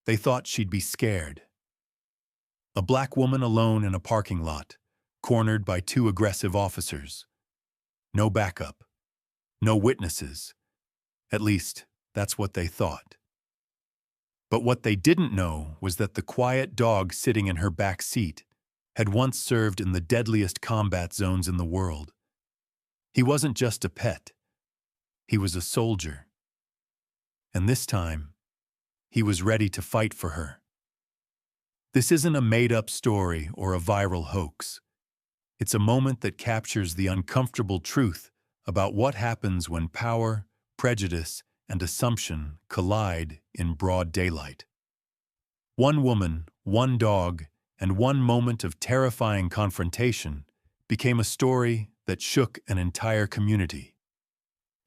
They thought she'd be scared. A black woman alone in a parking lot, cornered by two aggressive officers. No backup. No witnesses. At least, that's what they thought. But what they didn't know was that the quiet dog sitting in her back seat had once served in the deadliest combat zones in the world. He wasn't just a pet. He was a soldier. And this time, he was ready to fight for her. This isn't a made-up story or a viral hoax. It's a moment that captures the uncomfortable truth about what happens when power, prejudice, and assumption collide in broad daylight. One woman, one dog, and one moment of terrifying confrontation became a story that shook an entire community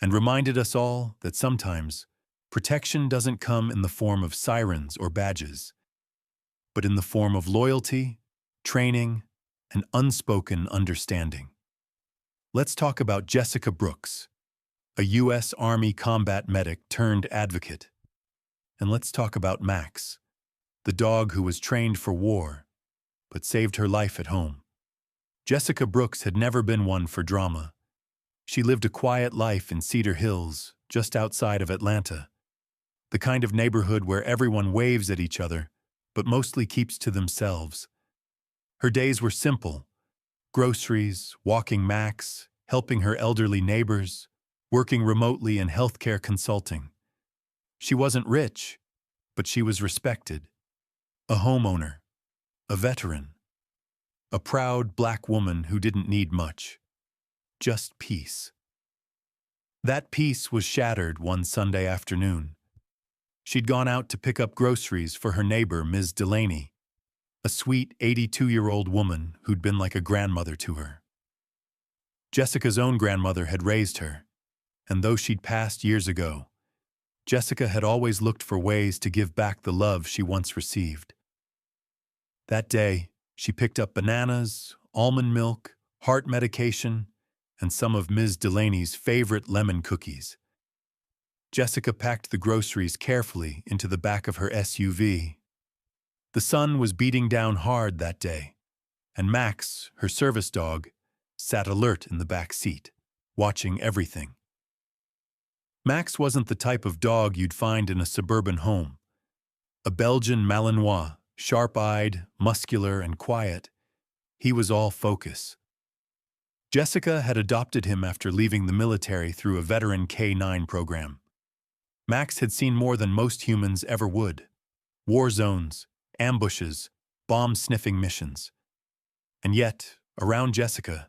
and reminded us all that sometimes protection doesn't come in the form of sirens or badges, but in the form of loyalty, training, and unspoken understanding. Let's talk about Jessica Brooks, a U.S. Army combat medic turned advocate. And let's talk about Max, the dog who was trained for war, but saved her life at home. Jessica Brooks had never been one for drama. She lived a quiet life in Cedar Hills, just outside of Atlanta, the kind of neighborhood where everyone waves at each other, but mostly keeps to themselves. Her days were simple: groceries, walking Max, helping her elderly neighbors, working remotely in healthcare consulting. She wasn't rich, but she was respected. A homeowner, a veteran, a proud black woman who didn't need much. Just peace. That peace was shattered one Sunday afternoon. She'd gone out to pick up groceries for her neighbor, Ms. Delaney, a sweet 82-year-old woman who'd been like a grandmother to her. Jessica's own grandmother had raised her, and though she'd passed years ago, Jessica had always looked for ways to give back the love she once received. That day, she picked up bananas, almond milk, heart medication, and some of Ms. Delaney's favorite lemon cookies. Jessica packed the groceries carefully into the back of her SUV. The sun was beating down hard that day, and Max, her service dog, sat alert in the back seat, watching everything. Max wasn't the type of dog you'd find in a suburban home. A Belgian Malinois, sharp-eyed, muscular, and quiet, he was all focus. Jessica had adopted him after leaving the military through a veteran K-9 program. Max had seen more than most humans ever would: war zones, ambushes, bomb-sniffing missions. And yet, around Jessica,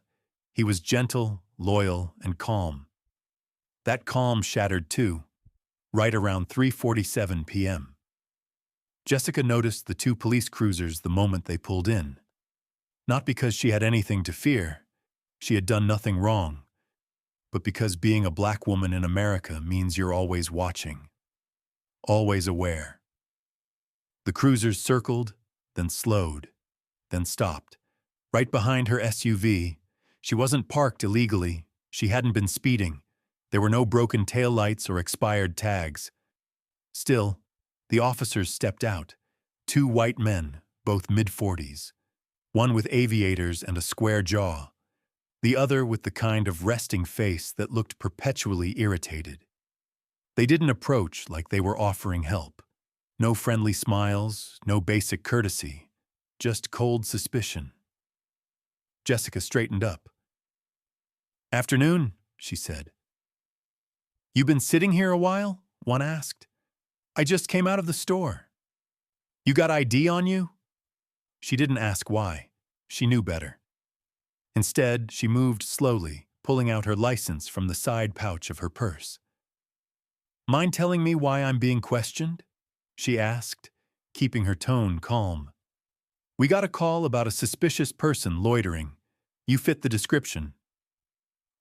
he was gentle, loyal, and calm. That calm shattered too, right around 3:47 p.m. Jessica noticed the two police cruisers the moment they pulled in. Not because she had anything to fear, she had done nothing wrong, but because being a black woman in America means you're always watching, always aware. The cruisers circled, then slowed, then stopped. Right behind her SUV, she wasn't parked illegally, she hadn't been speeding. There were no broken taillights or expired tags. Still, the officers stepped out. Two white men, both mid-40s. One with aviators and a square jaw. The other with the kind of resting face that looked perpetually irritated. They didn't approach like they were offering help. No friendly smiles, no basic courtesy, just cold suspicion. Jessica straightened up. "Afternoon," she said. "You been sitting here a while?" one asked. "I just came out of the store." "You got ID on you?" She didn't ask why. She knew better. Instead, she moved slowly, pulling out her license from the side pouch of her purse. "Mind telling me why I'm being questioned?" she asked, keeping her tone calm. "We got a call about a suspicious person loitering. You fit the description."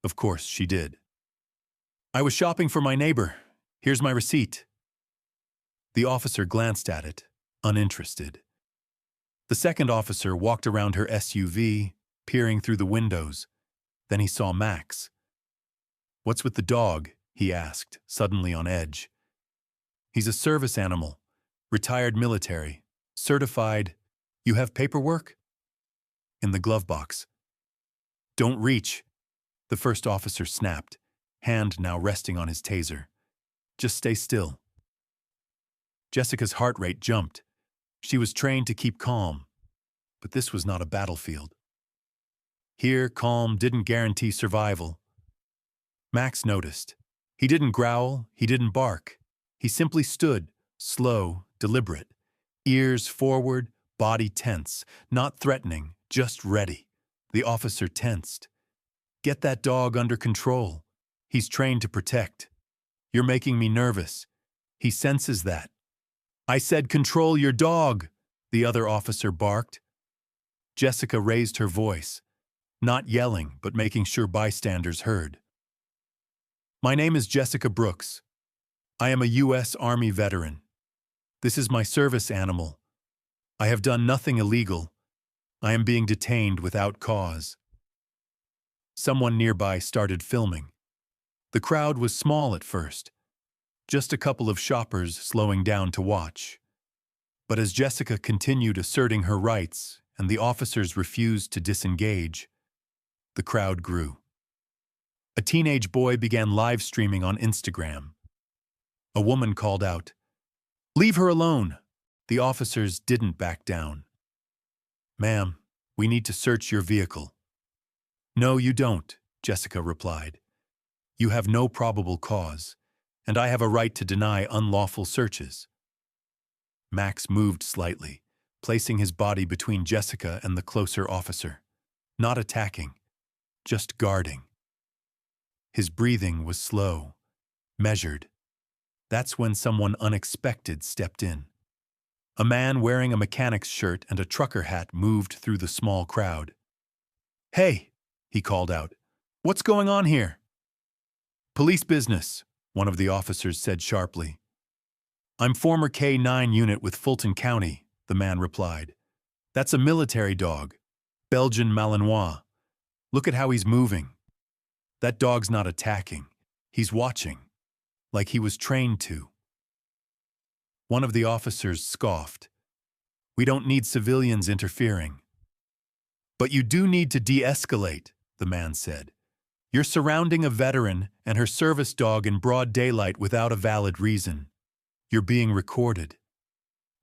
Of course she did. "I was shopping for my neighbor. Here's my receipt." The officer glanced at it, uninterested. The second officer walked around her SUV, peering through the windows. Then he saw Max. "What's with the dog?" he asked, suddenly on edge. "He's a service animal. Retired military. Certified. You have paperwork? In the glove box. Don't reach. The first officer snapped, hand now resting on his taser. Just stay still. Jessica's heart rate jumped. She was trained to keep calm, but this was not a battlefield. Here, calm didn't guarantee survival. Max noticed. He didn't growl, he didn't bark. He simply stood, slow, deliberate, ears forward, body tense, not threatening, just ready. The officer tensed. Get that dog under control. He's trained to protect. You're making me nervous. He senses that. I said control your dog, the other officer barked. Jessica raised her voice, not yelling, but making sure bystanders heard. My name is Jessica Brooks. I am a U.S. Army veteran. This is my service animal. I have done nothing illegal. I am being detained without cause. Someone nearby started filming. The crowd was small at first, just a couple of shoppers slowing down to watch. But as Jessica continued asserting her rights and the officers refused to disengage, the crowd grew. A teenage boy began live streaming on Instagram. A woman called out, "Leave her alone!" The officers didn't back down. "Ma'am, we need to search your vehicle." "No, you don't," Jessica replied. "You have no probable cause, and I have a right to deny unlawful searches." Max moved slightly, placing his body between Jessica and the closer officer. Not attacking, just guarding. His breathing was slow, measured. That's when someone unexpected stepped in. A man wearing a mechanic's shirt and a trucker hat moved through the small crowd. "Hey," he called out. "What's going on here?" "Police business," one of the officers said sharply. "I'm former K-9 unit with Fulton County," the man replied. "That's a military dog, Belgian Malinois. Look at how he's moving. That dog's not attacking. He's watching, like he was trained to." One of the officers scoffed. "We don't need civilians interfering." "But you do need to de-escalate," the man said. "You're surrounding a veteran and her service dog in broad daylight without a valid reason. You're being recorded.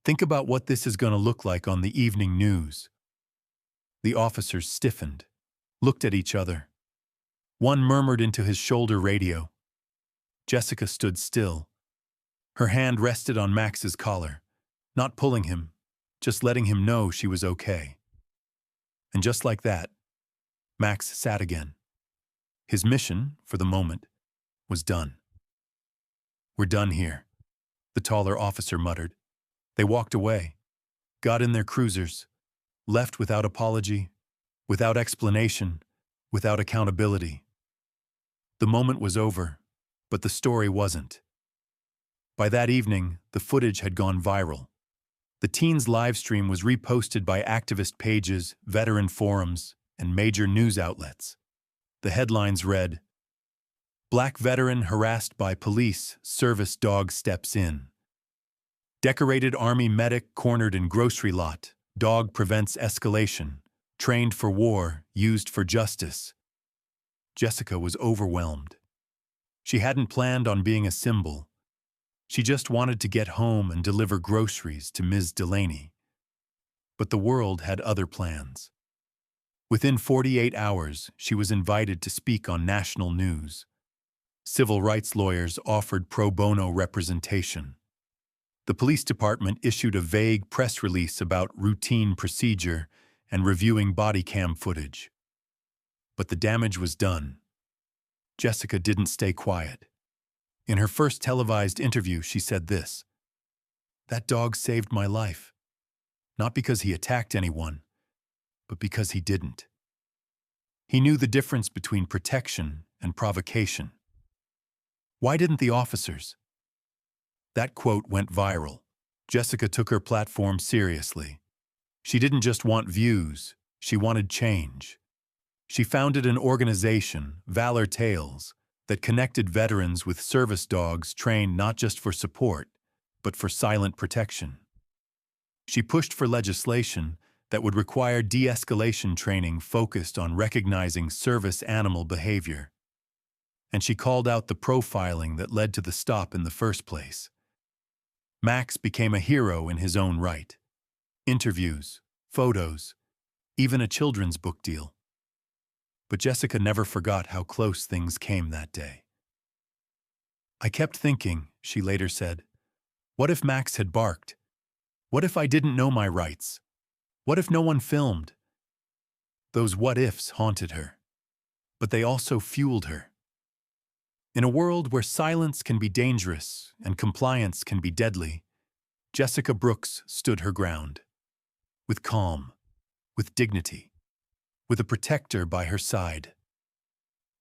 Think about what this is going to look like on the evening news." The officers stiffened, looked at each other. One murmured into his shoulder radio. Jessica stood still. Her hand rested on Max's collar, not pulling him, just letting him know she was okay. And just like that, Max sat again. His mission, for the moment, was done. "We're done here," the taller officer muttered. They walked away, got in their cruisers, left without apology, without explanation, without accountability. The moment was over, but the story wasn't. By that evening, the footage had gone viral. The teens' live stream was reposted by activist pages, veteran forums, and major news outlets. The headlines read, "Black veteran harassed by police, service dog steps in." "Decorated Army medic cornered in grocery lot, dog prevents escalation. Trained for war, used for justice." Jessica was overwhelmed. She hadn't planned on being a symbol. She just wanted to get home and deliver groceries to Ms. Delaney. But the world had other plans. Within 48 hours, she was invited to speak on national news. Civil rights lawyers offered pro bono representation. The police department issued a vague press release about routine procedure and reviewing body cam footage. But the damage was done. Jessica didn't stay quiet. In her first televised interview, she said this, "That dog saved my life. Not because he attacked anyone, but because he didn't. He knew the difference between protection and provocation." Why didn't the officers? That quote went viral. Jessica took her platform seriously. She didn't just want views, she wanted change. She founded an organization, Valor Tales, that connected veterans with service dogs trained not just for support, but for silent protection. She pushed for legislation that would require de-escalation training focused on recognizing service animal behavior. And she called out the profiling that led to the stop in the first place. Max became a hero in his own right. Interviews, photos, even a children's book deal. But Jessica never forgot how close things came that day. "I kept thinking," she later said, "what if Max had barked? What if I didn't know my rights? What if no one filmed?" Those what-ifs haunted her, but they also fueled her. In a world where silence can be dangerous and compliance can be deadly, Jessica Brooks stood her ground. With calm, with dignity, with a protector by her side.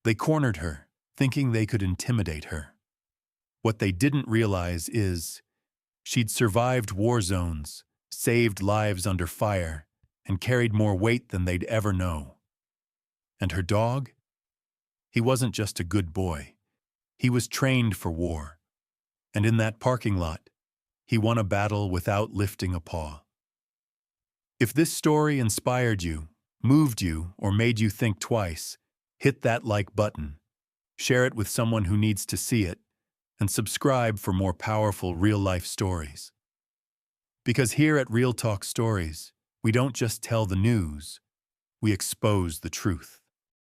They cornered her, thinking they could intimidate her. What they didn't realize is she'd survived war zones, saved lives under fire, and carried more weight than they'd ever know. And her dog? He wasn't just a good boy. He was trained for war. And in that parking lot, he won a battle without lifting a paw. If this story inspired you, moved you, or made you think twice, hit that like button, share it with someone who needs to see it, and subscribe for more powerful real-life stories. Because here at Real Talk Stories, we don't just tell the news, we expose the truth.